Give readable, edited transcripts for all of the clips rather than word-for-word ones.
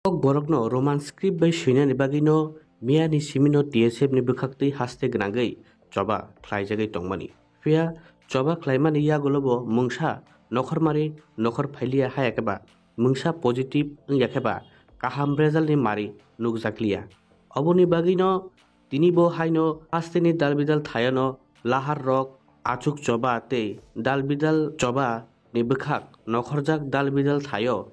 Borokno Roman script by Shina Nibagino, Mia ni Simino TSF Nibukakti haste gnagay, Choba, Klaijagai Tongmani. Fia, Choba Klaiman Yagolobo, Mungsha, Nokor Mari, Nokor Pailia Hayakaba, Mungsha positive Yakaba, Kaham Brazil ni Mari, Nugzaklia. Oboni Bagino, Tinibo Haino, Astini Dalbidal Thayano, Lahar Rock, Achuk Choba Te, Dalbidal Choba, Nibukak, Nokorjak Dalbidal Thayo.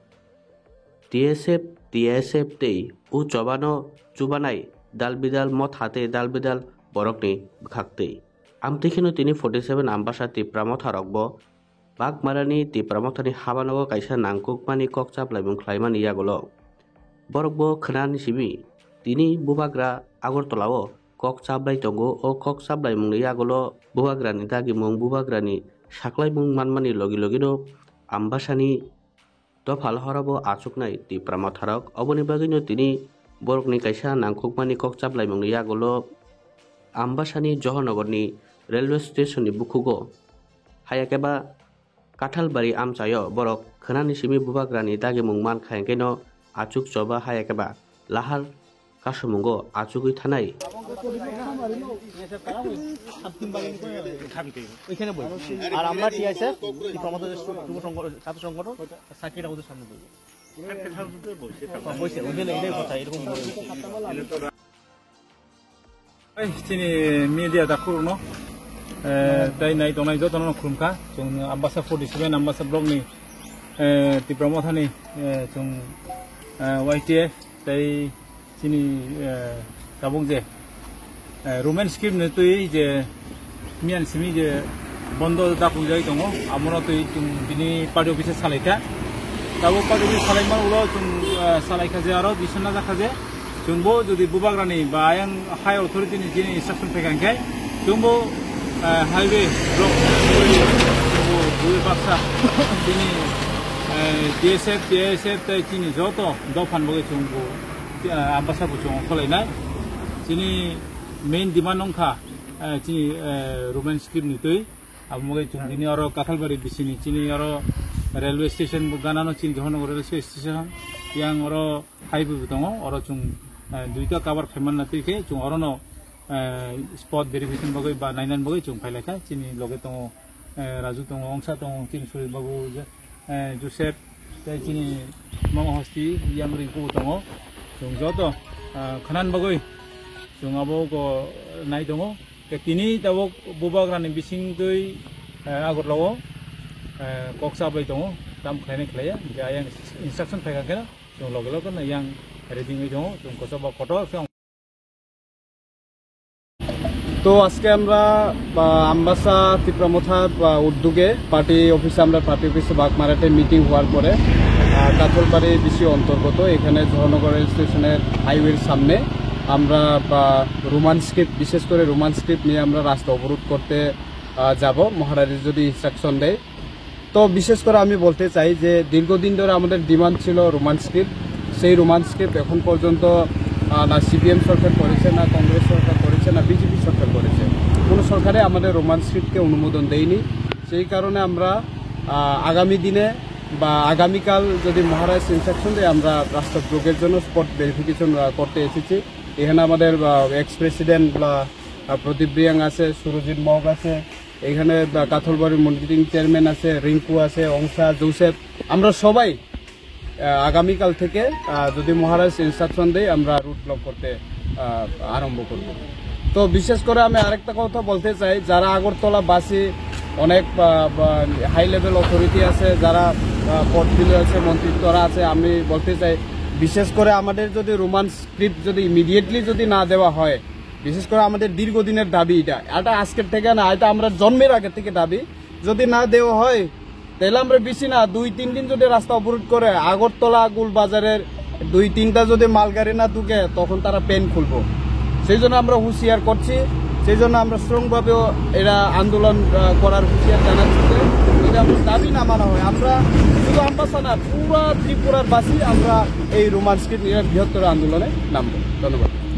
TSF tei u chobano chubanai dalbidal mot hate dalbidal borokni bkhakte amtikhino tini 47 ambasa tipramot harokbo bagmarani tipramothani habanogo kaisa nangkukmani kokchap laibung khlaimani yagolo borokbo khnan sibi tini bubagra agortolao kokchablai tongo o kokchablai mungni yagolo bubagrani dagi mung bubagrani saklai mung manmani logino ambasani to falhorabo achuknai ti pramatharok oboni bagino tini borokni kaisa nangkukmani kokchablai mungni yagolo ambasani Johornagarni railway station ni bukhugo hayakeba Kathalbari amchayo borok khnani simi bubagrani dagi mungman khayengeno achuk choba hayakeba lahar kashumungo achugui thanai আর আমরা TISF আমাদের যুব ছাত্র সংগঠন Shakira ওদের সামনে বসে ওখানে এটাই কথা এরকম চিনি মিডিয়া দাখুরনো তাই নাই দনাই যতন খুমখা जों आम्बासा 47 आम्बासा ब्लकनि तिप्रमथानि जों YTF তাই চিনি दाबुं जे रोमान स्क्रिप्ट ने तो ये मियान सिमी जे बंद दापुं जाय दङ आमरा तो बिनि पार्टी अफिस सालायखा दाबो पार्टी अफिस सालायमान उलो जों सालायखा जे आरो बिसना जाखा जे जोंबो जुदि बुबाग्रानि बा आयन हाई अथॉरिटी नि जिनि इंस्ट्रक्शन फैखांखाय जोंबो हाईवे ब्लक जोंबो दुइ बाक्सा जिनि TSF ताय जिनि जतो दफान बगे जोंबो आम्बासा बुचों खलायनाय जिनि मेन डिमांड नंखा चिनि रोमान स्क्रिप्ट नितै आमगे जोंनि आरो काथालबारि बिसिनि चिनि आरो रेलवे स्टेशन गानानो चिनि जहरनगर रेलवे स्टेशन यां आरो हाईवे दङ आरो जों दुइटा कवर फेमान नातिखे जों आरो न स्पॉट वेरिफिकेशन बगै बा नायनान बगै जों फाइलाखा चिनि लगे दङ राजु दङ अंसा दङ चिनि सुरि बाबु जोसेफ चिनि मामा हस्ति यामरि को दङ जों जतो खनान बगै जों आबो को नाय दङ तिनि दाबो बुबाग्रानि बिसिं दै आगरलाव कक्साब्लाय दङ दाम खायनाय खालाया आयं इंस्ट्रक्शन फैखांखाय जों लगे लगे आयं रेडिङै दङ जों कसबा कट তো আজকে আমরা আম্বাসা তিপ্রামথা উদ্যোগে পার্টি অফিসে আমরা পার্টি অফিসে বাগমারাতে মিটিং হওয়ার পরে কাথলবাড়ি বিসি অন্তর্গত এখানে জহরনগর রেল স্টেশনের হাইওয়ের সামনে আমরা রোমান স্ক্রিপ্ট বিশেষ করে রোমান স্ক্রিপ্ট নিয়ে আমরা রাস্তা অবরোধ করতে যাব মহারাজ যদি ইনস্ট্রাকশন দেয় তো বিশেষ করে আমি বলতে চাই যে দীর্ঘদিন ধরে আমাদের ডিমান্ড ছিল রোমান স্ক্রিপ্ট সেই রোমান স্ক্রিপ্ট এখন পর্যন্ত না সিপিএম সরকার করেছে না কংগ্রেস সরকার করেছে না বিজেপি সরকার করেছে কোনো সরকারে আমাদের রোমান স্ক্রিপ্টকে অনুমোদন দেয়নি সেই কারণে আমরা আগামী দিনে বা আগামীকাল যদি মহারাজ ইনস্ট্রাকশন দেয় আমরা রাস্তা ব্লকের জন্য স্পট ভেরিফিকেশন করতে এসেছি এখানে আমাদের এক্স প্রেসিডেন্ট প্রদীপ রিয়াং আছে সুরজিৎ মগ আছে এখানে কাথলবাড়ি মনিটরিং চেয়ারম্যান আছে রিঙ্কু আছে অংশা জোসেফ আমরা সবাই আগামীকাল থেকে যদি মহারাজ ইনস্ট্রাকশন দেয় আমরা রুট ব্লক করতে আরম্ভ করব তো বিশেষ করে আমি আরেকটা কথা বলতে চাই যারা আগরতলা বাসে অনেক হাই লেভেল অথরিটি আছে যারা পদবিলে আছে মন্ত্রিত্বরা আছে আমি বলতে চাই বিশেষ করে আমাদের যদি রোমান স্ক্রিপ্ট যদি ইমিডিয়েটলি যদি না দেওয়া হয় বিশেষ করে আমাদের দীর্ঘদিনের দাবি এটা আজকের থেকে না এটা আমরা জন্মের আগে থেকে দাবি যদি না দেওয়া হয় তাহলে আমরা বেশি না 2-3 দিন যদি রাস্তা অবরোধ করে আগরতলা গুলবাজারের 2-3টা যদি মালগাড়ি না ঢুকে তখন তারা পেন খুলবো সেই জন্য আমরা হুঁশিয়ার করছি সেই জন্য আমরা স্ট্রংভাবে এরা আন্দোলন করার হুঁশিয়ার জানাচ্ছি যদি আমাদের দাবি না মানা হয় আমরা শুধু আম্বাসা না পুরো ত্রিপুরার বাসী আমরা এই রোমান স্ক্রিপ্ট নিয়ে বৃহত্তর আন্দোলনে নামবো ধন্যবাদ